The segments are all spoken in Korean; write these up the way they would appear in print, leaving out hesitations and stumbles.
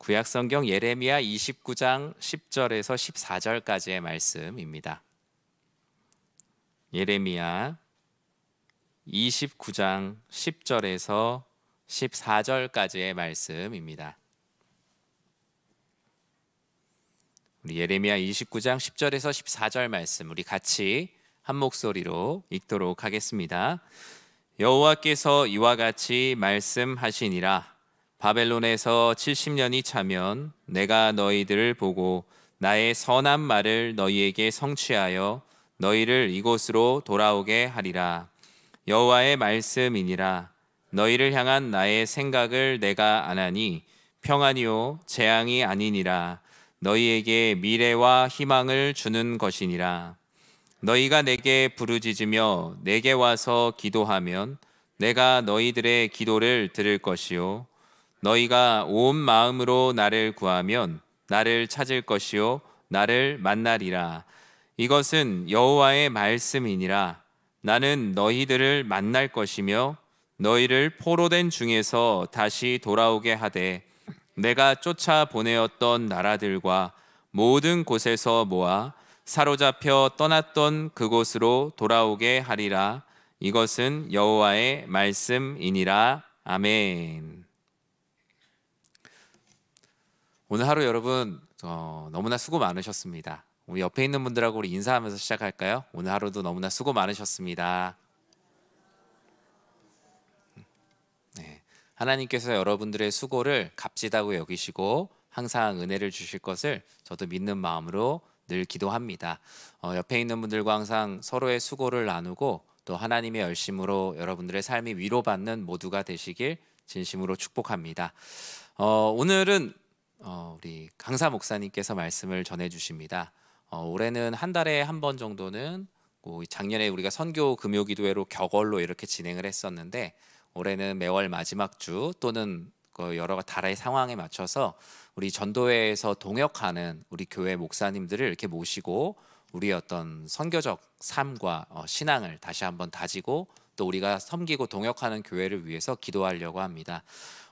구약성경 예레미야 29장 10절에서 14절까지의 말씀입니다. 예레미야 29장 10절에서 14절까지의 말씀입니다. 우리 예레미야 29장 10절에서 14절 말씀 우리 같이 한 목소리로 읽도록 하겠습니다. 여호와께서 이와 같이 말씀하시니라. 바벨론에서 70년이 차면 내가 너희들을 보고 나의 선한 말을 너희에게 성취하여 너희를 이곳으로 돌아오게 하리라. 여호와의 말씀이니라. 너희를 향한 나의 생각을 내가 아나니 평안이요 재앙이 아니니라. 너희에게 미래와 희망을 주는 것이니라. 너희가 내게 부르짖으며 내게 와서 기도하면 내가 너희들의 기도를 들을 것이요 너희가 온 마음으로 나를 구하면 나를 찾을 것이요 나를 만나리라. 이것은 여호와의 말씀이니라. 나는 너희들을 만날 것이며 너희를 포로된 중에서 다시 돌아오게 하되 내가 쫓아 보내었던 나라들과 모든 곳에서 모아 사로잡혀 떠났던 그곳으로 돌아오게 하리라. 이것은 여호와의 말씀이니라. 아멘. 오늘 하루 여러분 너무나 수고 많으셨습니다. 우리 옆에 있는 분들하고 우리 인사하면서 시작할까요? 오늘 하루도 너무나 수고 많으셨습니다. 네, 하나님께서 여러분들의 수고를 값지다고 여기시고 항상 은혜를 주실 것을 저도 믿는 마음으로 늘 기도합니다. 옆에 있는 분들과 항상 서로의 수고를 나누고 또 하나님의 열심으로 여러분들의 삶이 위로받는 모두가 되시길 진심으로 축복합니다. 오늘은 우리 강사 목사님께서 말씀을 전해주십니다. 올해는 한 달에 한 번 정도는 작년에 우리가 선교 금요기도회로 격월로 이렇게 진행을 했었는데 올해는 매월 마지막 주 또는 여러 달의 상황에 맞춰서 우리 전도회에서 동역하는 우리 교회 목사님들을 이렇게 모시고 우리의 어떤 선교적 삶과 신앙을 다시 한번 다지고 또 우리가 섬기고 동역하는 교회를 위해서 기도하려고 합니다.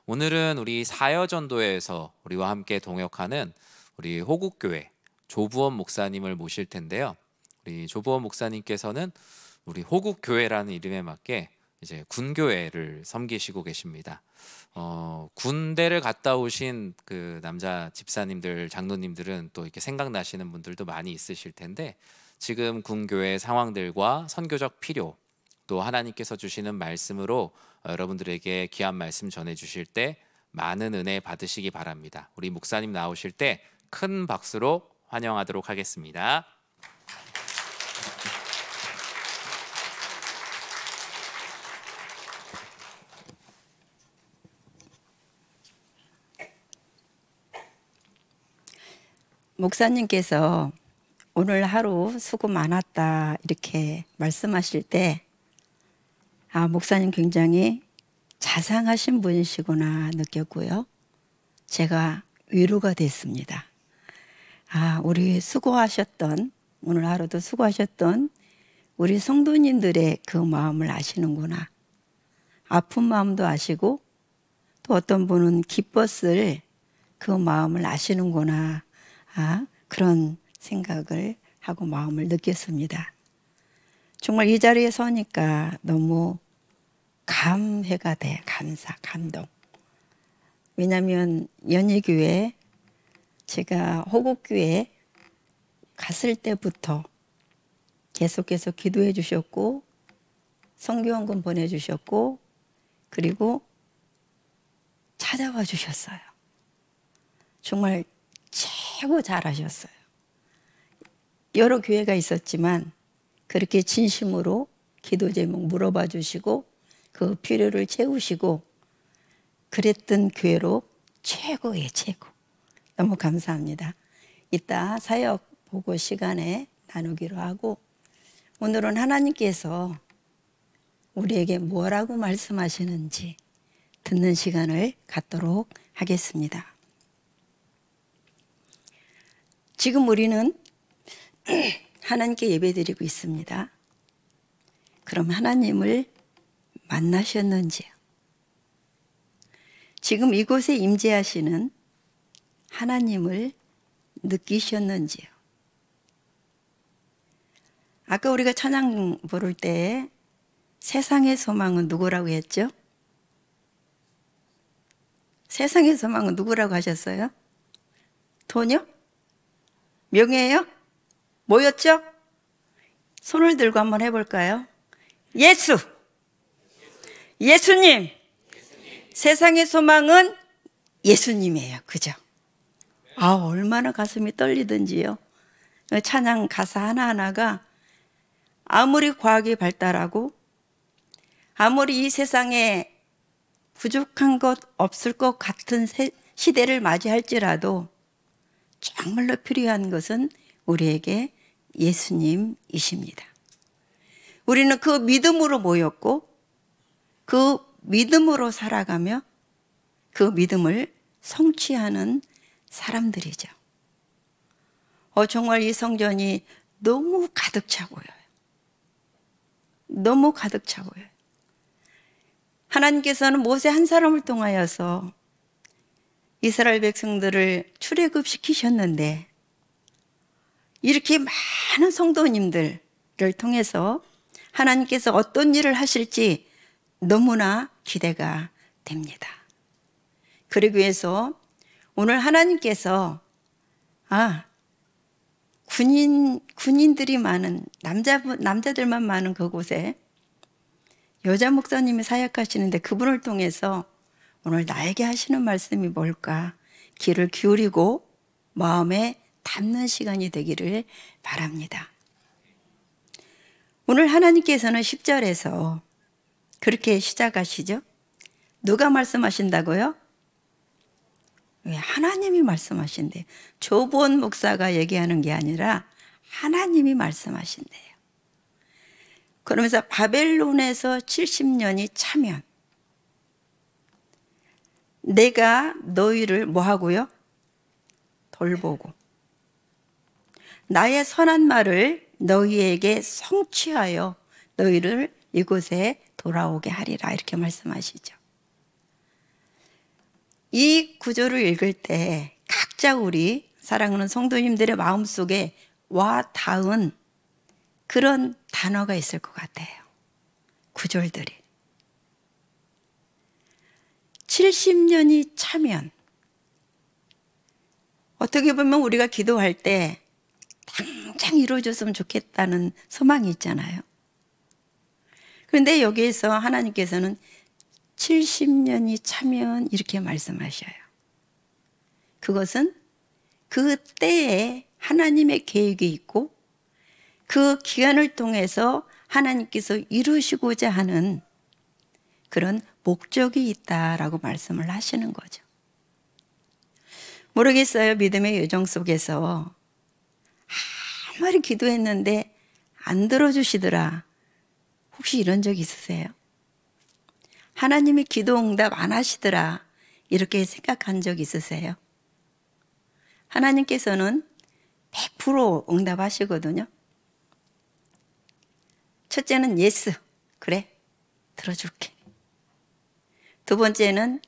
오늘은 우리 사여전도회에서 우리와 함께 동역하는 우리 호국교회 조부원 목사님을 모실 텐데요. 우리 조부원 목사님께서는 우리 호국교회라는 이름에 맞게 이제 군교회를 섬기시고 계십니다. 군대를 갔다 오신 그 남자 집사님들, 장로님들은 또 이렇게 생각나시는 분들도 많이 있으실 텐데 지금 군교회 상황들과 선교적 필요 또 하나님께서 주시는 말씀으로 여러분들에게 귀한 말씀 전해 주실 때 많은 은혜 받으시기 바랍니다. 우리 목사님 나오실 때 큰 박수로 환영하도록 하겠습니다. 목사님께서 오늘 하루 수고 많았다 이렇게 말씀하실 때 목사님 굉장히 자상하신 분이시구나 느꼈고요. 제가 위로가 됐습니다. 우리 수고하셨던 오늘 하루도 수고하셨던 우리 성도님들의 그 마음을 아시는구나. 아픈 마음도 아시고 또 어떤 분은 기뻤을 그 마음을 아시는구나. 그런 생각을 하고 마음을 느꼈습니다. 정말 이 자리에 서니까 너무 감회가 돼. 감동. 왜냐하면 연희교회 제가 호국교회 갔을 때부터 계속해서 기도해 주셨고 선교헌금 보내주셨고 그리고 찾아와 주셨어요. 정말 최고 잘하셨어요. 여러 교회가 있었지만 그렇게 진심으로 기도 제목 물어봐 주시고 그 필요를 채우시고 그랬던 교회로 최고예요. 최고. 너무 감사합니다. 이따 사역 보고 시간에 나누기로 하고 오늘은 하나님께서 우리에게 뭐라고 말씀하시는지 듣는 시간을 갖도록 하겠습니다. 지금 우리는 하나님께 예배드리고 있습니다. 그럼 하나님을 만나셨는지요? 지금 이곳에 임재하시는 하나님을 느끼셨는지요? 아까 우리가 찬양 부를 때 세상의 소망은 누구라고 했죠? 세상의 소망은 누구라고 하셨어요? 돈이요? 명예요? 뭐였죠? 손을 들고 한번 해볼까요? 예수! 예수님! 세상의 소망은 예수님이에요. 그죠? 아, 얼마나 가슴이 떨리든지요. 찬양 가사 하나하나가 아무리 과학이 발달하고 아무리 이 세상에 부족한 것 없을 것 같은 시대를 맞이할지라도 정말로 필요한 것은 우리에게 예수님이십니다. 우리는 그 믿음으로 모였고 그 믿음으로 살아가며 그 믿음을 성취하는 사람들이죠. 정말 이 성전이 너무 가득 차 보여요. 너무 가득 차 보여요. 하나님께서는 모세 한 사람을 통하여서 이스라엘 백성들을 출애굽시키셨는데 이렇게 많은 성도님들을 통해서 하나님께서 어떤 일을 하실지 너무나 기대가 됩니다. 그러기 위해서 오늘 하나님께서 군인들이 많은 남자들만 많은 그곳에 여자 목사님이 사역하시는데 그분을 통해서 오늘 나에게 하시는 말씀이 뭘까 귀를 기울이고 마음에 담는 시간이 되기를 바랍니다. 오늘 하나님께서는 10절에서 그렇게 시작하시죠. 누가 말씀하신다고요? 왜 하나님이 말씀하신대요. 조본 목사가 얘기하는 게 아니라 하나님이 말씀하신대요. 그러면서 바벨론에서 70년이 차면 내가 너희를 뭐 하고요? 돌보고 나의 선한 말을 너희에게 성취하여 너희를 이곳에 돌아오게 하리라 이렇게 말씀하시죠. 이 구절을 읽을 때 각자 우리 사랑하는 성도님들의 마음속에 와 닿은 그런 단어가 있을 것 같아요. 구절들이 70년이 차면 어떻게 보면 우리가 기도할 때 당장 이루어졌으면 좋겠다는 소망이 있잖아요. 그런데 여기에서 하나님께서는 70년이 차면 이렇게 말씀하셔요. 그것은 그 때에 하나님의 계획이 있고 그 기간을 통해서 하나님께서 이루시고자 하는 그런 목적이 있다라고 말씀을 하시는 거죠. 모르겠어요. 믿음의 여정 속에서 아무리 기도했는데 안 들어주시더라. 혹시 이런 적 있으세요? 하나님이 기도 응답 안 하시더라. 이렇게 생각한 적 있으세요? 하나님께서는 100% 응답하시거든요. 첫째는 예스. 그래. 들어줄게. 두 번째는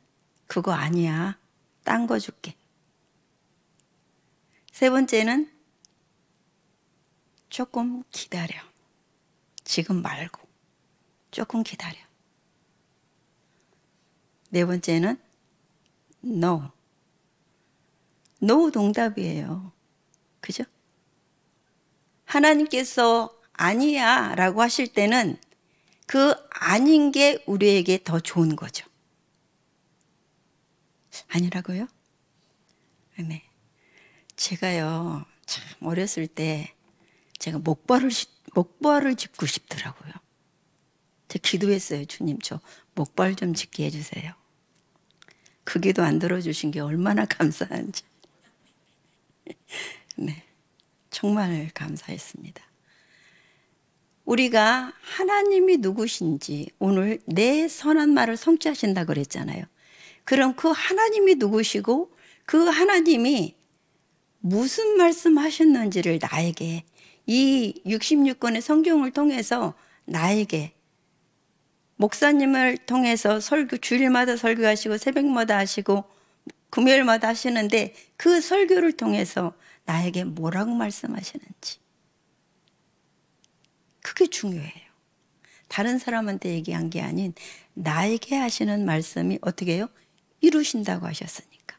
그거 아니야. 딴 거 줄게. 세 번째는 조금 기다려. 지금 말고 조금 기다려. 네 번째는 no. no 동답이에요. 그죠? 하나님께서 아니야 라고 하실 때는 그 아닌 게 우리에게 더 좋은 거죠. 아니라고요? 네. 제가요, 참 어렸을 때 제가 목발을 짚고 싶더라고요. 제가 기도했어요. 주님, 저 목발 좀 짚게 해주세요. 그 기도 안 들어주신 게 얼마나 감사한지. 네, 정말 감사했습니다. 우리가 하나님이 누구신지 오늘 내 선한 말을 성취하신다고 그랬잖아요. 그럼 그 하나님이 누구시고 그 하나님이 무슨 말씀하셨는지를 나에게 이 66권의 성경을 통해서 나에게 목사님을 통해서 설교 주일마다 설교하시고 새벽마다 하시고 금요일마다 하시는데 그 설교를 통해서 나에게 뭐라고 말씀하시는지. 그게 중요해요. 다른 사람한테 얘기한 게 아닌 나에게 하시는 말씀이 어떻게 해요? 이루신다고 하셨으니까.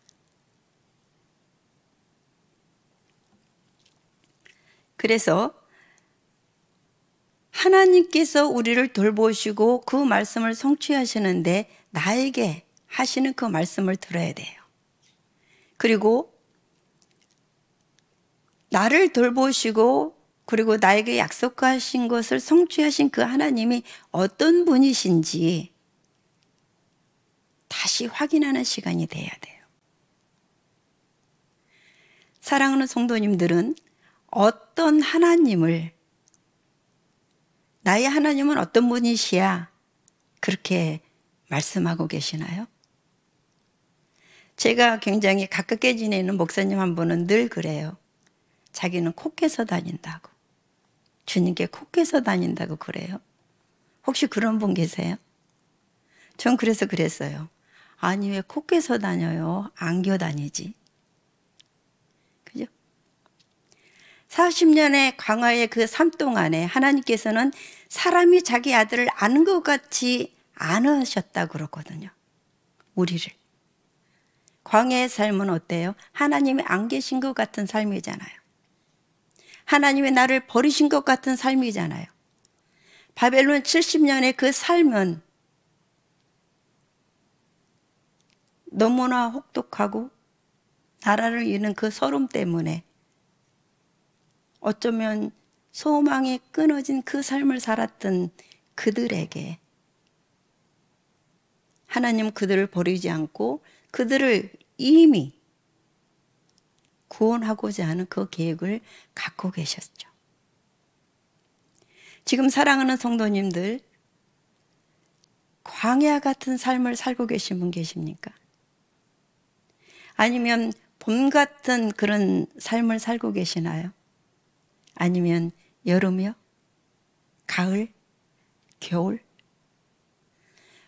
그래서 하나님께서 우리를 돌보시고 그 말씀을 성취하시는데 나에게 하시는 그 말씀을 들어야 돼요. 그리고 나를 돌보시고 그리고 나에게 약속하신 것을 성취하신 그 하나님이 어떤 분이신지 다시 확인하는 시간이 돼야 돼요. 사랑하는 성도님들은 어떤 하나님을, 나의 하나님은 어떤 분이시야 그렇게 말씀하고 계시나요? 제가 굉장히 가깝게 지내는 목사님 한 분은 늘 그래요. 자기는 콕해서 다닌다고. 주님께 콕해서 다닌다고 그래요. 혹시 그런 분 계세요? 전 그래서 그랬어요. 아니 왜 콕해서 다녀요? 안겨 다니지. 그죠? 40년의 광야의 그 삶 동안에 하나님께서는 사람이 자기 아들을 아는 것 같이 안으셨다고 그러거든요. 우리를. 광야의 삶은 어때요? 하나님이 안 계신 것 같은 삶이잖아요. 하나님이 나를 버리신 것 같은 삶이잖아요. 바벨론 70년의 그 삶은 너무나 혹독하고 나라를 잃은 그 서름 때문에 어쩌면 소망이 끊어진 그 삶을 살았던 그들에게 하나님 그들을 버리지 않고 그들을 이미 구원하고자 하는 그 계획을 갖고 계셨죠. 지금 사랑하는 성도님들, 광야 같은 삶을 살고 계신 분 계십니까? 아니면 봄 같은 그런 삶을 살고 계시나요? 아니면 여름이요? 가을? 겨울?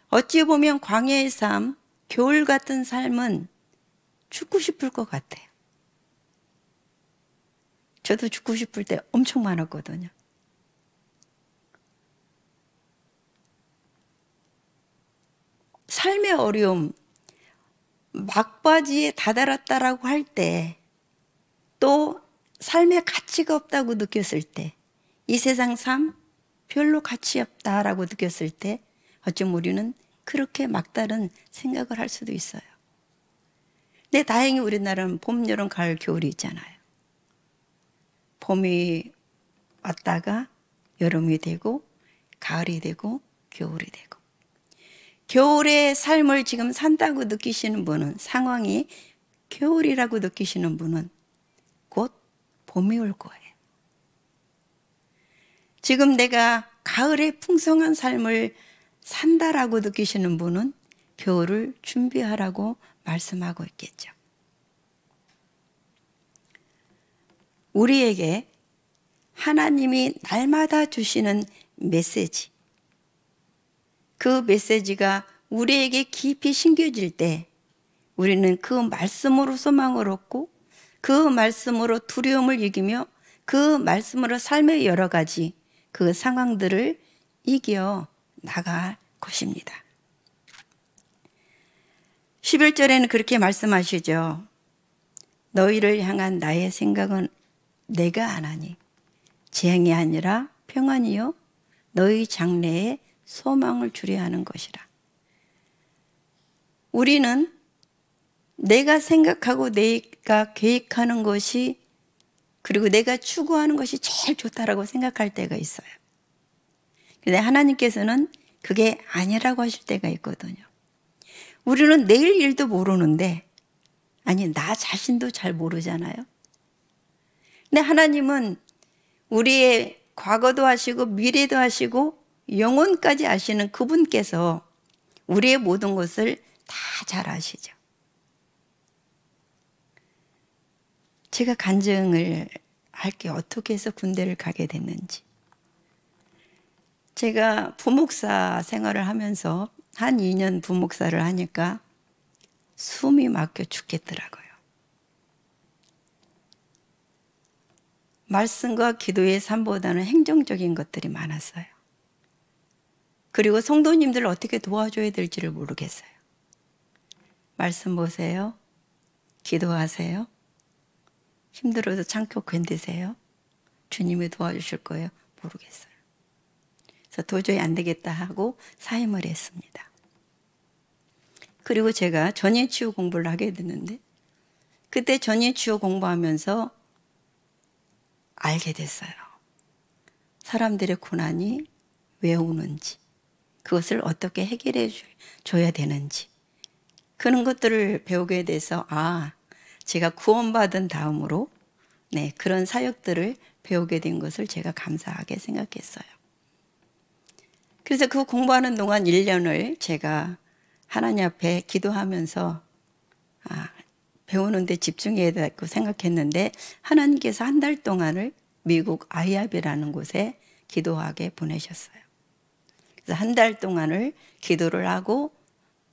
어찌 보면 광야의 삶, 겨울 같은 삶은 죽고 싶을 것 같아요. 저도 죽고 싶을 때 엄청 많았거든요. 삶의 어려움, 막바지에 다다랐다라고 할 때, 또 삶의 가치가 없다고 느꼈을 때, 이 세상 삶 별로 가치 없다라고 느꼈을 때 어쩌면 우리는 그렇게 막다른 생각을 할 수도 있어요. 근데 다행히 우리나라는 봄, 여름, 가을, 겨울이 있잖아요. 봄이 왔다가 여름이 되고 가을이 되고 겨울이 되고, 겨울의 삶을 지금 산다고 느끼시는 분은, 상황이 겨울이라고 느끼시는 분은 곧 봄이 올 거예요. 지금 내가 가을의 풍성한 삶을 산다라고 느끼시는 분은 겨울을 준비하라고 말씀하고 있겠죠. 우리에게 하나님이 날마다 주시는 메시지, 그 메시지가 우리에게 깊이 심겨질 때 우리는 그 말씀으로 소망을 얻고 그 말씀으로 두려움을 이기며 그 말씀으로 삶의 여러 가지 그 상황들을 이겨 나갈 것입니다. 11절에는 그렇게 말씀하시죠. 너희를 향한 나의 생각은 내가 아나니 재앙이 아니라 평안이요 너희 장래에 소망을 주려 하는 것이라. 우리는 내가 생각하고 내가 계획하는 것이, 그리고 내가 추구하는 것이 제일 좋다라고 생각할 때가 있어요. 그런데 하나님께서는 그게 아니라고 하실 때가 있거든요. 우리는 내일 일도 모르는데, 아니 나 자신도 잘 모르잖아요. 근데 하나님은 우리의 과거도 하시고 미래도 하시고 영혼까지 아시는 그분께서 우리의 모든 것을 다 잘 아시죠. 제가 간증을 할게, 어떻게 해서 군대를 가게 됐는지. 제가 부목사 생활을 하면서 한 2년 부목사를 하니까 숨이 막혀 죽겠더라고요. 말씀과 기도의 삶보다는 행정적인 것들이 많았어요. 그리고 성도님들을 어떻게 도와줘야 될지를 모르겠어요. 말씀 보세요. 기도하세요. 힘들어도 참고 견디세요. 주님이 도와주실 거예요. 모르겠어요. 그래서 도저히 안 되겠다 하고 사임을 했습니다. 그리고 제가 전예치유 공부를 하게 됐는데 그때 전예치유 공부하면서 알게 됐어요. 사람들의 고난이 왜 오는지, 그것을 어떻게 해결해 줘야 되는지, 그런 것들을 배우게 돼서 제가 구원받은 다음으로 그런 사역들을 배우게 된 것을 제가 감사하게 생각했어요. 그래서 그 공부하는 동안 1년을 제가 하나님 앞에 기도하면서 배우는 데 집중해야 되고 생각했는데 하나님께서 한 달 동안을 미국 아이압이라는 곳에 기도하게 보내셨어요. 그래서 한 달 동안을 기도를 하고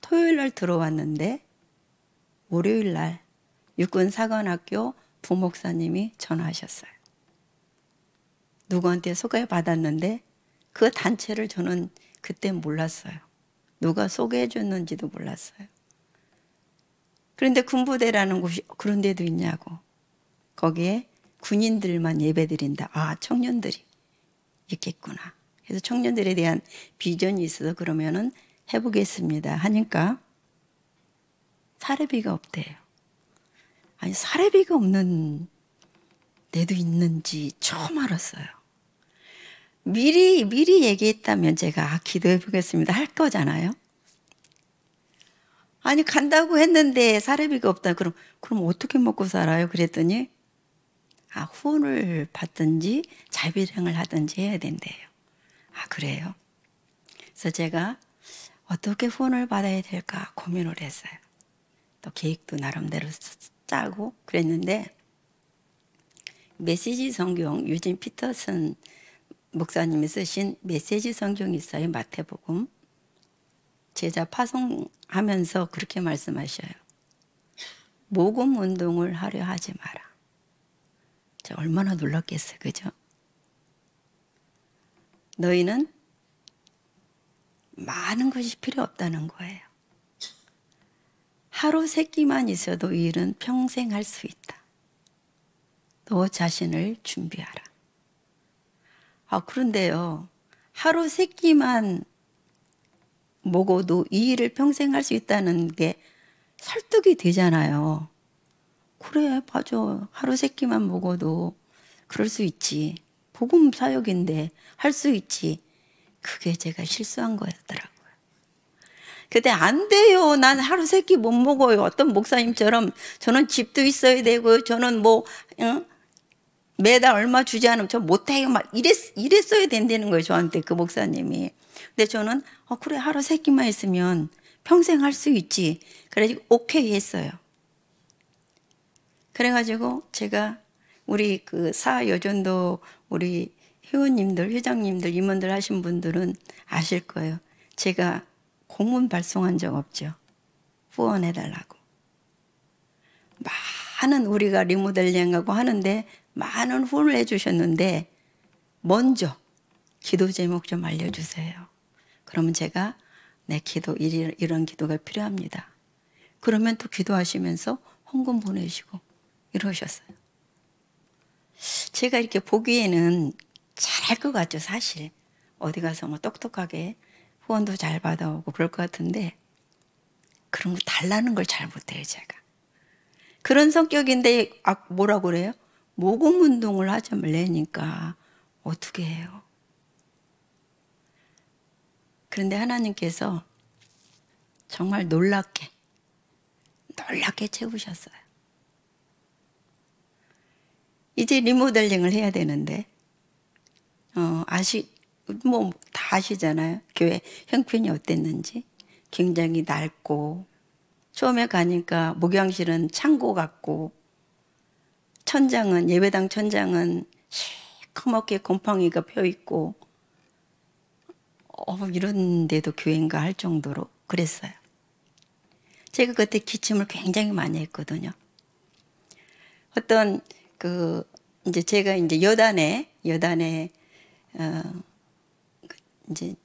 토요일 날 들어왔는데 월요일 날 육군사관학교 부목사님이 전화하셨어요. 누구한테 소개받았는데 그 단체를 저는 그때 몰랐어요. 누가 소개해 줬는지도 몰랐어요. 그런데 군부대라는 곳이 그런 데도 있냐고. 거기에 군인들만 예배드린다. 청년들이 있겠구나. 그래서 청년들에 대한 비전이 있어서 그러면은 해보겠습니다 하니까 사례비가 없대요. 아니 사례비가 없는 데도 있는지 처음 알았어요. 미리 얘기했다면 제가 기도해 보겠습니다 할 거잖아요. 아니 간다고 했는데 사례비가 없다. 그럼 어떻게 먹고 살아요? 그랬더니 후원을 받든지 자비령을 하든지 해야 된대요. 그래요? 그래서 제가 어떻게 후원을 받아야 될까 고민을 했어요. 또 계획도 나름대로 짜고 그랬는데 메시지 성경 유진 피터슨 목사님이 쓰신 메시지 성경이 있어요. 마태복음. 제자 파송하면서 그렇게 말씀하셔요. 모금 운동을 하려 하지 마라. 제가 얼마나 놀랐겠어요. 그죠? 너희는 많은 것이 필요 없다는 거예요. 하루 세 끼만 있어도 이 일은 평생 할 수 있다. 너 자신을 준비하라. 그런데요. 하루 세 끼만 먹어도 이 일을 평생 할 수 있다는 게 설득이 되잖아요. 그래, 맞아. 하루 세 끼만 먹어도 그럴 수 있지. 복음 사역인데 할 수 있지. 그게 제가 실수한 거였더라고요. 근데 안 돼요. 난 하루 세 끼 못 먹어요. 어떤 목사님처럼 저는 집도 있어야 되고 저는 매달 얼마 주지 않으면 저 못해요. 막 이랬어야 된다는 거예요. 저한테 그 목사님이. 근데 저는 그래 하루 세 끼만 있으면 평생 할 수 있지. 그래가지고 오케이 했어요. 그래가지고 제가 우리 그 사여전도 우리 회원님들, 회장님들, 임원들 하신 분들은 아실 거예요. 제가 공문 발송한 적 없죠. 후원해달라고. 많은 우리가 리모델링하고 하는데 많은 후원을 해주셨는데 먼저 기도 제목 좀 알려주세요. 그러면 제가 내 기도 이런 기도가 필요합니다. 그러면 또 기도하시면서 헌금 보내시고 이러셨어요. 제가 이렇게 보기에는 잘할 것 같죠. 사실 어디 가서 똑똑하게 후원도 잘 받아오고 그럴 것 같은데 그런 거 달라는 걸 잘 못해요. 제가 그런 성격인데 뭐라고 그래요? 모금 운동을 하자 말라니까 어떻게 해요? 그런데 하나님께서 정말 놀랍게 채우셨어요. 이제 리모델링을 해야 되는데 다 아시잖아요. 교회 형편이 어땠는지. 굉장히 낡고 처음에 가니까 목양실은 창고 같고 예배당 천장은 시커멓게 곰팡이가 펴있고 이런 데도 교회인가 할 정도로 그랬어요. 제가 그때 기침을 굉장히 많이 했거든요. 어떤 이제 제가 이제 여단에 이제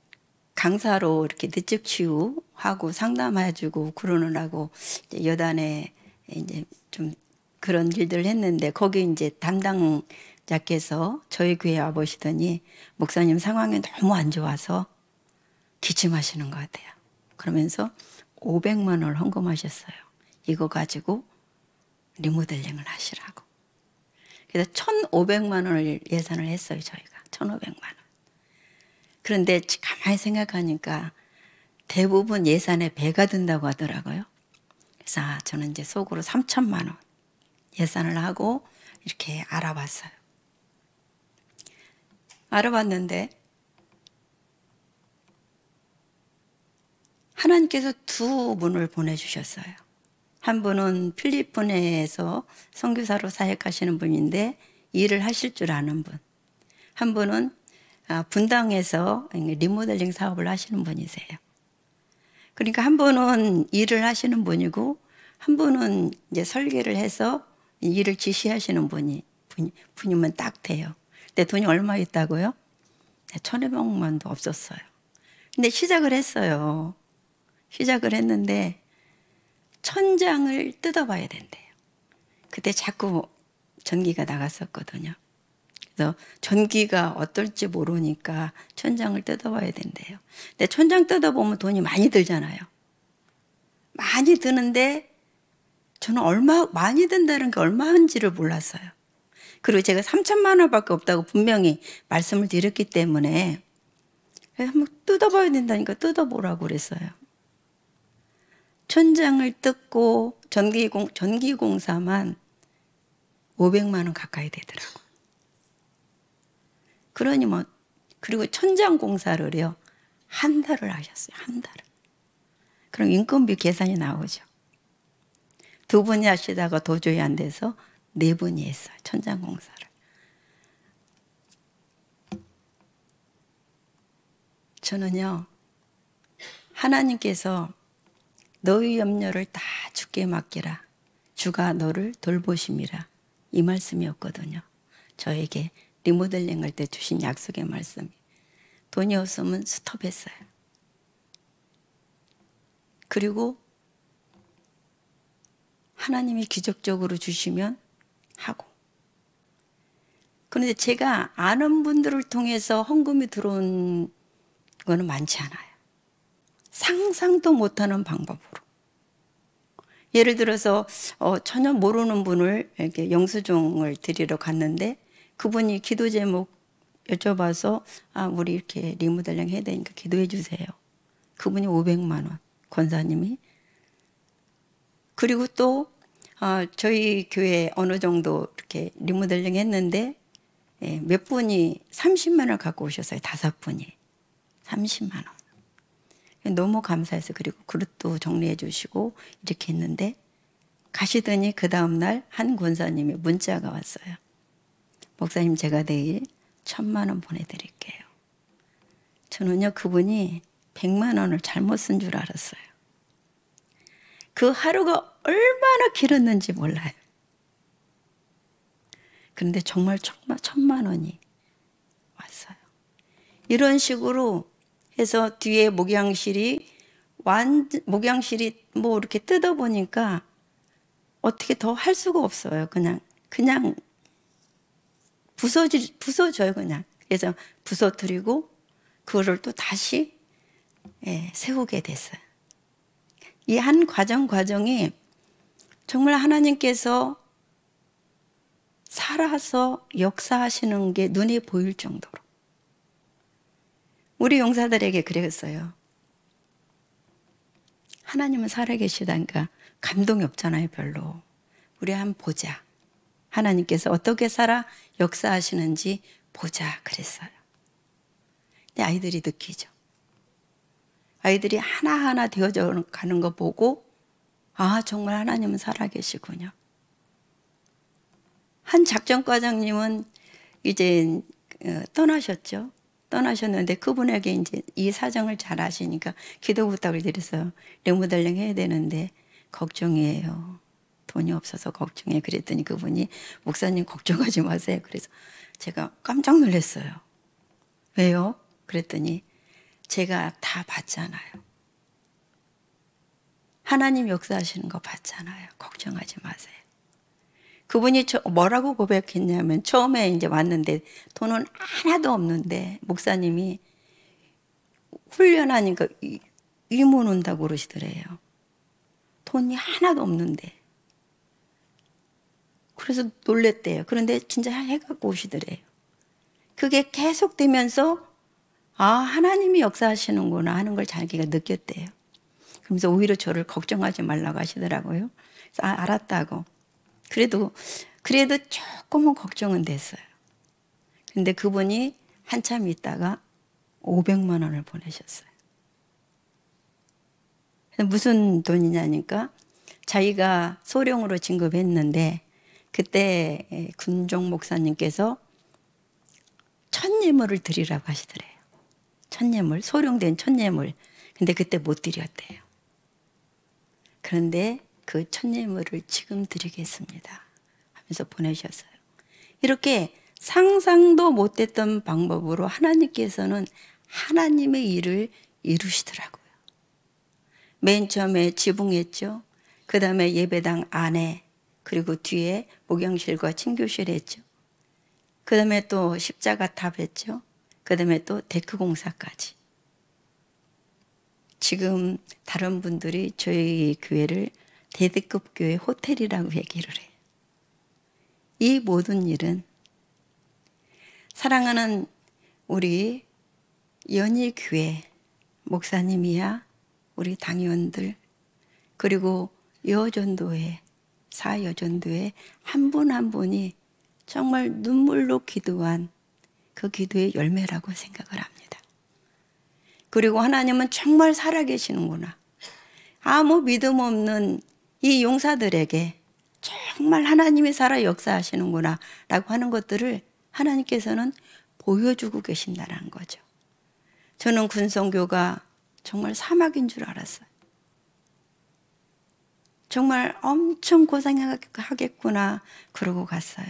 강사로 이렇게 내적 치유하고 상담해주고 그러느라고 이제 여단에 이제 좀 그런 일들을 했는데, 거기 이제 담당자께서 저희 교회 와보시더니 목사님 상황이 너무 안 좋아서 기침하시는 것 같아요. 그러면서 500만 원을 헌금하셨어요. 이거 가지고 리모델링을 하시라고. 그래서 1,500만 원을 예산을 했어요, 저희가. 1,500만 원. 그런데 가만히 생각하니까 대부분 예산의 배가 든다고 하더라고요. 그래서 저는 이제 속으로 3,000만 원 예산을 하고 이렇게 알아봤어요. 알아봤는데 하나님께서 두 분을 보내주셨어요. 한 분은 필리핀에서 선교사로 사역하시는 분인데 일을 하실 줄 아는 분. 한 분은 분당에서 리모델링 사업을 하시는 분이세요. 그러니까 한 분은 일을 하시는 분이고 한 분은 이제 설계를 해서 일을 지시하시는 분이면 딱 돼요. 근데 돈이 얼마 있다고요? 1,200만도 없었어요. 근데 시작을 했어요. 시작을 했는데 천장을 뜯어봐야 된대요. 그때 자꾸 전기가 나갔었거든요. 그래서 전기가 어떨지 모르니까 천장을 뜯어봐야 된대요. 근데 천장 뜯어보면 돈이 많이 들잖아요. 많이 드는데 저는 많이 든다는 게 얼마인지를 몰랐어요. 그리고 제가 3,000만 원밖에 없다고 분명히 말씀을 드렸기 때문에 한번 뜯어봐야 된다니까 뜯어보라고 그랬어요. 천장을 뜯고 전기공사만 500만 원 가까이 되더라고요. 그러니 그리고 천장 공사를요, 한 달을 하셨어요. 한 달을. 그럼 인건비 계산이 나오죠. 두 분이 하시다가 도저히 안 돼서 네 분이 했어요. 천장 공사를. 저는요, 하나님께서 너희 염려를 다 주께 맡기라. 주가 너를 돌보심이라. 이 말씀이었거든요. 저에게 리모델링 할 때 주신 약속의 말씀이. 돈이 없으면 스톱했어요. 그리고 하나님이 기적적으로 주시면 하고. 그런데 제가 아는 분들을 통해서 헌금이 들어온 거는 많지 않아요. 상상도 못하는 방법으로. 예를 들어서 전혀 모르는 분을 이렇게 영수증을 드리러 갔는데 그분이 기도 제목 여쭤봐서 우리 이렇게 리모델링 해야 되니까 기도해 주세요. 그분이 500만 원, 권사님이. 그리고 또 저희 교회 어느 정도 이렇게 리모델링 했는데 몇 분이 30만 원을 갖고 오셨어요. 5분이 30만 원. 너무 감사해서 그리고 그릇도 정리해 주시고 이렇게 했는데 가시더니 그 다음날 한 권사님이 문자가 왔어요. 목사님, 제가 내일 1,000만 원 보내드릴게요. 저는요, 그분이 100만 원을 잘못 쓴 줄 알았어요. 그 하루가 얼마나 길었는지 몰라요. 그런데 정말 1,000만 원이 왔어요. 이런 식으로 해서 뒤에 목양실이 뭐 이렇게 뜯어보니까 어떻게 더 할 수가 없어요. 그냥 부서져요, 그냥. 그래서 부서뜨리고 그거를 또 다시 세우게 됐어요. 이 한 과정이 정말 하나님께서 살아서 역사하시는 게 눈에 보일 정도로. 우리 용사들에게 그랬어요. 하나님은 살아계시다니까 감동이 없잖아요, 별로. 우리 한번 보자. 하나님께서 어떻게 살아 역사하시는지 보자 그랬어요. 근데 아이들이 느끼죠. 아이들이 하나하나 되어져 가는 거 보고 정말 하나님은 살아계시군요. 한 작전과장님은 이제 떠나셨죠. 떠나셨는데 그분에게 이제 이 사정을 잘 아시니까 기도 부탁을 드렸어요. 리모델링 해야 되는데 걱정이에요. 돈이 없어서 걱정해. 그랬더니 그분이 목사님 걱정하지 마세요. 그래서 제가 깜짝 놀랐어요. 왜요? 그랬더니 제가 다 봤잖아요. 하나님 역사하시는 거 봤잖아요. 걱정하지 마세요. 그분이 뭐라고 고백했냐면 처음에 이제 왔는데 돈은 하나도 없는데 목사님이 훈련하니까 이문 온다고 그러시더래요. 돈이 하나도 없는데. 그래서 놀랬대요. 그런데 진짜 해갖고 오시더래요. 그게 계속되면서 아, 하나님이 역사하시는구나 하는 걸 자기가 느꼈대요. 그러면서 오히려 저를 걱정하지 말라고 하시더라고요. 그래서 아, 알았다고. 그래도 조금은 걱정은 됐어요. 근데 그분이 한참 있다가 500만 원을 보내셨어요. 무슨 돈이냐니까 자기가 소령으로 진급했는데 그때 군종 목사님께서 천예물을 드리라고 하시더래요. 천예물, 소령된 천예물. 근데 그때 못 드렸대요. 그런데 그 천예물을 지금 드리겠습니다 하면서 보내셨어요. 이렇게 상상도 못했던 방법으로 하나님께서는 하나님의 일을 이루시더라고요. 맨 처음에 지붕했죠. 그 다음에 예배당 안에 그리고 뒤에 목양실과 친교실 했죠. 그 다음에 또 십자가 탑 했죠. 그 다음에 또 데크 공사까지. 지금 다른 분들이 저희 교회를 대대급 교회 호텔이라고 얘기를 해요. 이 모든 일은 사랑하는 우리 연희교회 목사님이야 우리 당의원들 그리고 여전도회 사여전도회 한 분 한 분이 정말 눈물로 기도한 그 기도의 열매라고 생각을 합니다. 그리고 하나님은 정말 살아계시는구나. 아무 믿음 없는 이 용사들에게 정말 하나님이 살아 역사하시는구나 라고 하는 것들을 하나님께서는 보여주고 계신다는 거죠. 저는 군성교가 정말 사막인 줄 알았어요. 정말 엄청 고생하겠구나 그러고 갔어요.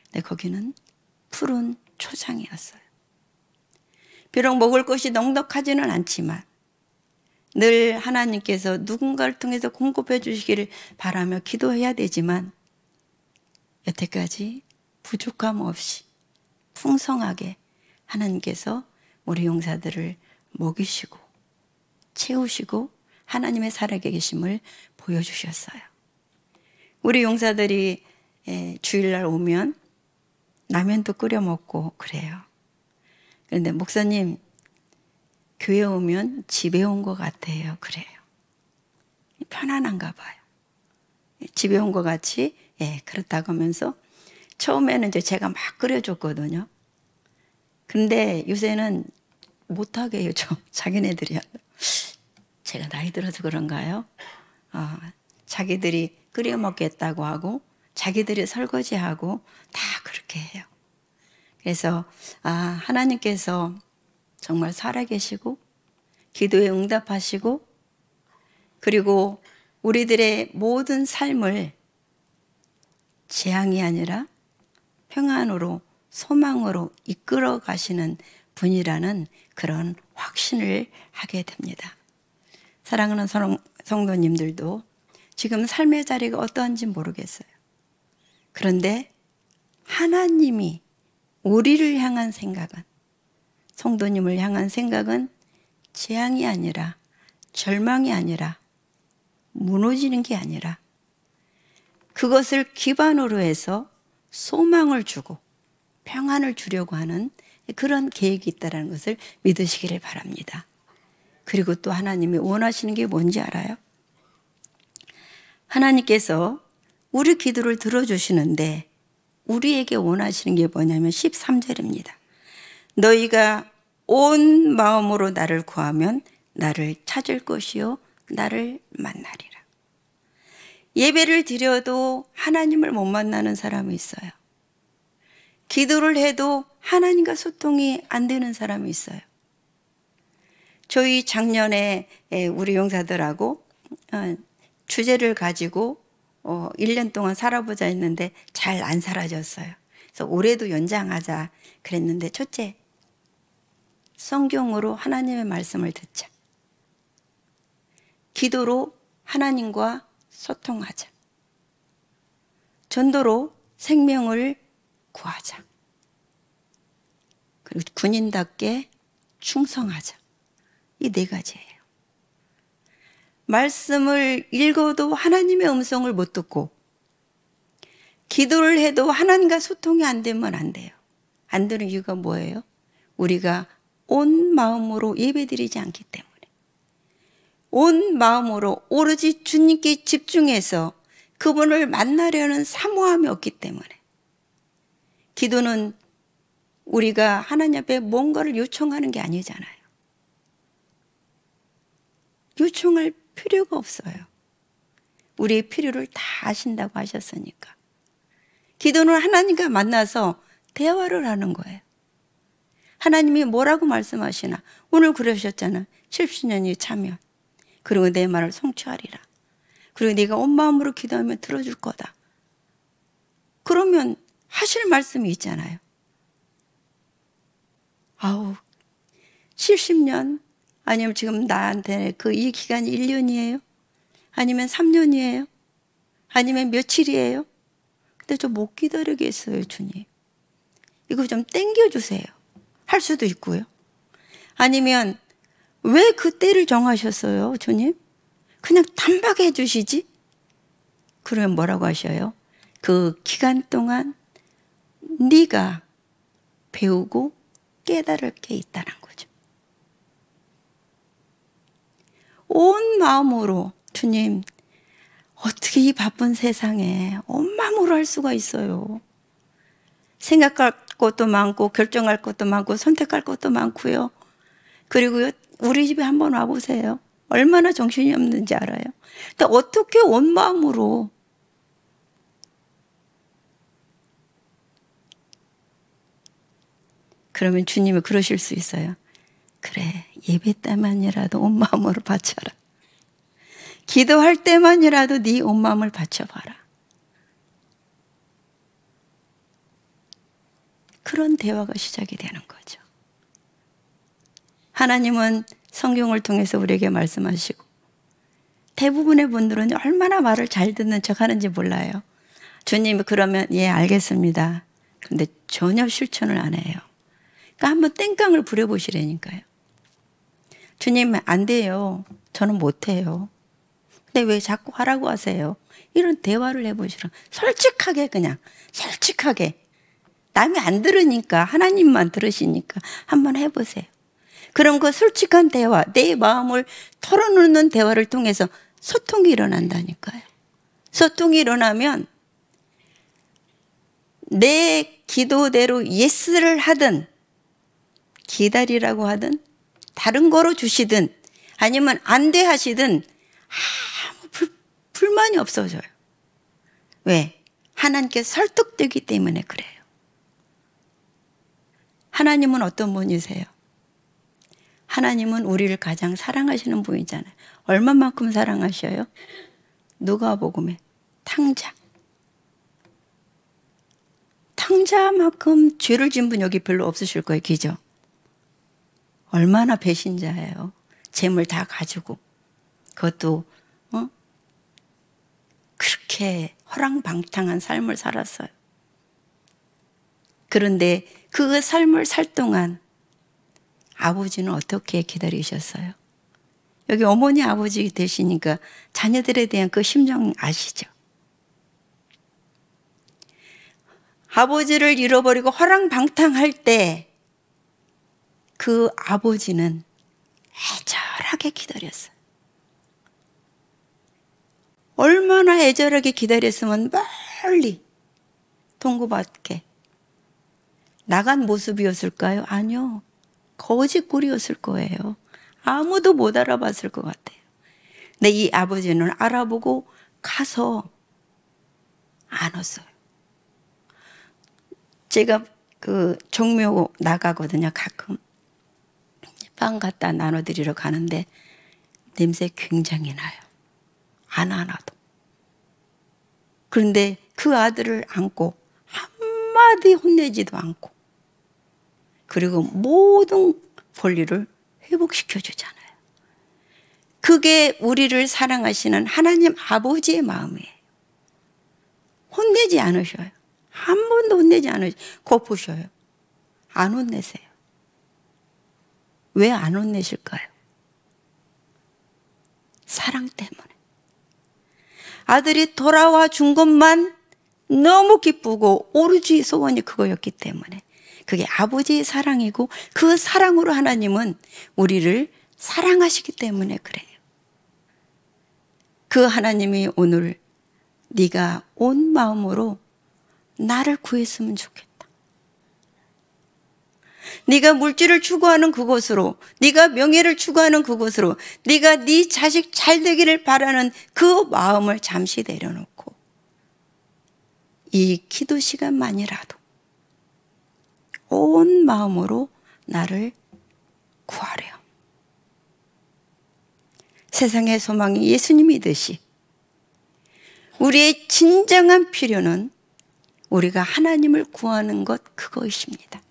근데 거기는 푸른 초장이었어요. 비록 먹을 것이 넉넉하지는 않지만 늘 하나님께서 누군가를 통해서 공급해 주시기를 바라며 기도해야 되지만 여태까지 부족함 없이 풍성하게 하나님께서 우리 용사들을 먹이시고 채우시고 하나님의 살아계심을 보여주셨어요. 우리 용사들이 주일날 오면 라면도 끓여 먹고 그래요. 그런데 목사님 교회 오면 집에 온 것 같아요. 그래요. 편안한가 봐요. 집에 온 것 같이 그렇다고 하면서 처음에는 이제 제가 막 끓여줬거든요. 근데 요새는 못하게 해요. 자기네들이. 제가 나이 들어서 그런가요? 자기들이 끓여 먹겠다고 하고 자기들이 설거지하고 다 그렇게 해요. 그래서 하나님께서 정말 살아계시고 기도에 응답하시고 그리고 우리들의 모든 삶을 재앙이 아니라 평안으로 소망으로 이끌어 가시는 분이라는 그런 확신을 하게 됩니다. 사랑하는 성도님들도 지금 삶의 자리가 어떠한지 모르겠어요. 그런데 하나님이 우리를 향한 생각은 성도님을 향한 생각은 재앙이 아니라 절망이 아니라 무너지는 게 아니라 그것을 기반으로 해서 소망을 주고 평안을 주려고 하는 그런 계획이 있다는 것을 믿으시기를 바랍니다. 그리고 또 하나님이 원하시는 게 뭔지 알아요? 하나님께서 우리 기도를 들어주시는데 우리에게 원하시는 게 뭐냐면 13절입니다. 너희가 온 마음으로 나를 구하면 나를 찾을 것이요 나를 만나리라. 예배를 드려도 하나님을 못 만나는 사람이 있어요. 기도를 해도 하나님과 소통이 안 되는 사람이 있어요. 저희 작년에 우리 용사들하고 주제를 가지고 1년 동안 살아보자 했는데 잘 안 사라졌어요. 그래서 올해도 연장하자 그랬는데 첫째, 성경으로 하나님의 말씀을 듣자. 기도로 하나님과 소통하자. 전도로 생명을 구하자. 그리고 군인답게 충성하자. 이 4가지예요. 말씀을 읽어도 하나님의 음성을 못 듣고 기도를 해도 하나님과 소통이 안 되면 안 돼요. 안 되는 이유가 뭐예요? 우리가 온 마음으로 예배드리지 않기 때문에. 온 마음으로 오로지 주님께 집중해서 그분을 만나려는 사모함이 없기 때문에. 기도는 우리가 하나님 앞에 뭔가를 요청하는 게 아니잖아요. 요청할 필요가 없어요. 우리의 필요를 다 아신다고 하셨으니까. 기도는 하나님과 만나서 대화를 하는 거예요. 하나님이 뭐라고 말씀하시나? 오늘 그러셨잖아. 70년이 차면. 그리고 내 말을 성취하리라. 그리고 네가 온 마음으로 기도하면 들어줄 거다. 그러면 하실 말씀이 있잖아요. 70년? 아니면 지금 나한테 이 기간이 1년이에요? 아니면 3년이에요? 아니면 며칠이에요? 근데 저 못 기다리겠어요, 주님. 이거 좀 땡겨주세요. 할 수도 있고요. 아니면 왜 그 때를 정하셨어요, 주님? 그냥 단박에 해주시지? 그러면 뭐라고 하셔요? 그 기간 동안 네가 배우고 깨달을 게 있다는 거죠. 온 마음으로 주님, 어떻게 이 바쁜 세상에 온 마음으로 할 수가 있어요? 생각할 것도 많고 결정할 것도 많고 선택할 것도 많고요. 그리고요, 우리 집에 한번 와보세요. 얼마나 정신이 없는지 알아요. 근데 어떻게 온 마음으로 그러면 주님이 그러실 수 있어요. 그래, 예배 때만이라도 온 마음으로 바쳐라. 기도할 때만이라도 네 온 마음을 바쳐봐라. 그런 대화가 시작이 되는 거죠. 하나님은 성경을 통해서 우리에게 말씀하시고 대부분의 분들은 얼마나 말을 잘 듣는 척 하는지 몰라요. 주님이 그러면 예 알겠습니다. 그런데 전혀 실천을 안 해요. 그러니까 한번 땡깡을 부려보시라니까요. 주님 안 돼요. 저는 못해요. 근데 왜 자꾸 하라고 하세요? 이런 대화를 해보시라. 솔직하게 그냥 솔직하게. 남이 안 들으니까 하나님만 들으시니까 한번 해보세요. 그럼 그 솔직한 대화, 내 마음을 털어놓는 대화를 통해서 소통이 일어난다니까요. 소통이 일어나면 내 기도대로 예스를 하든 기다리라고 하든 다른 거로 주시든 아니면 안 돼 하시든 아무 불만이 없어져요. 왜? 하나님께 설득되기 때문에 그래요. 하나님은 어떤 분이세요? 하나님은 우리를 가장 사랑하시는 분이잖아요. 얼마만큼 사랑하셔요? 누가복음에 탕자. 탕자만큼 죄를 지은 분 여기 별로 없으실 거예요. 그죠? 얼마나 배신자예요. 재물 다 가지고 그것도 그렇게 허랑방탕한 삶을 살았어요. 그런데 그 삶을 살 동안 아버지는 어떻게 기다리셨어요? 여기 어머니 아버지 되시니까 자녀들에 대한 그 심정 아시죠? 아버지를 잃어버리고 허랑방탕할 때 그 아버지는 애절하게 기다렸어요. 얼마나 애절하게 기다렸으면 멀리 동구밖에 나간 모습이었을까요? 아니요. 거짓골이었을 거예요. 아무도 못 알아봤을 것 같아요. 근데 이 아버지는 알아보고 가서 안 왔어요. 제가 그 종묘 나가거든요. 가끔 빵 갖다 나눠드리러 가는데 냄새 굉장히 나요. 안 하나도. 그런데 그 아들을 안고 한마디 혼내지도 않고, 그리고 모든 권리를 회복시켜 주잖아요. 그게 우리를 사랑하시는 하나님 아버지의 마음이에요. 혼내지 않으셔요. 한 번도 혼내지 않으셔요. 고프셔요. 안 혼내세요. 왜 안 혼내실까요? 사랑 때문에. 아들이 돌아와 준 것만 너무 기쁘고 오로지 소원이 그거였기 때문에, 그게 아버지의 사랑이고, 그 사랑으로 하나님은 우리를 사랑하시기 때문에 그래요. 그 하나님이 오늘 네가 온 마음으로 나를 구했으면 좋겠다. 네가 물질을 추구하는 그곳으로, 네가 명예를 추구하는 그곳으로, 네가 네 자식 잘 되기를 바라는 그 마음을 잠시 내려놓고 이 기도 시간만이라도 온 마음으로 나를 구하래요. 세상의 소망이 예수님이듯이 우리의 진정한 필요는 우리가 하나님을 구하는 것, 그것입니다.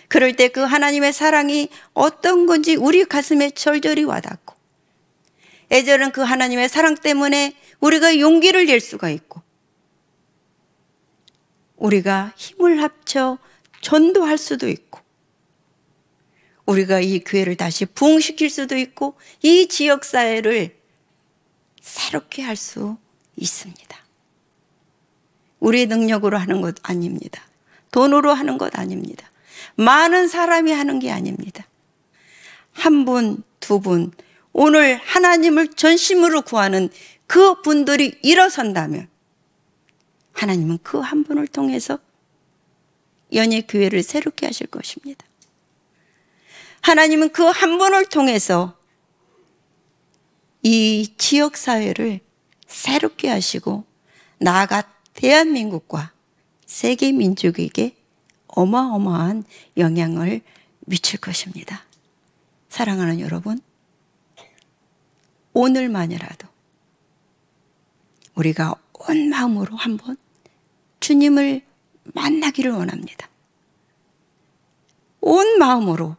그럴 때 그 하나님의 사랑이 어떤 건지 우리 가슴에 절절히 와닿고, 애절한 그 하나님의 사랑 때문에 우리가 용기를 낼 수가 있고, 우리가 힘을 합쳐 전도할 수도 있고, 우리가 이 교회를 다시 부흥시킬 수도 있고, 이 지역사회를 새롭게 할 수 있습니다. 우리의 능력으로 하는 것 아닙니다. 돈으로 하는 것 아닙니다. 많은 사람이 하는 게 아닙니다. 한 분, 두 분, 오늘 하나님을 전심으로 구하는 그 분들이 일어선다면 하나님은 그 한 분을 통해서 연예교회를 새롭게 하실 것입니다. 하나님은 그 한 분을 통해서 이 지역사회를 새롭게 하시고, 나아가 대한민국과 세계 민족에게 어마어마한 영향을 미칠 것입니다. 사랑하는 여러분, 오늘만이라도 우리가 온 마음으로 한번 주님을 만나기를 원합니다. 온 마음으로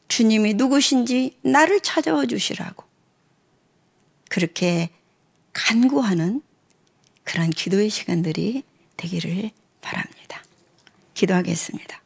주님이 누구신지 나를 찾아와 주시라고 그렇게 간구하는 그런 기도의 시간들이 되기를 바랍니다. 기도하겠습니다.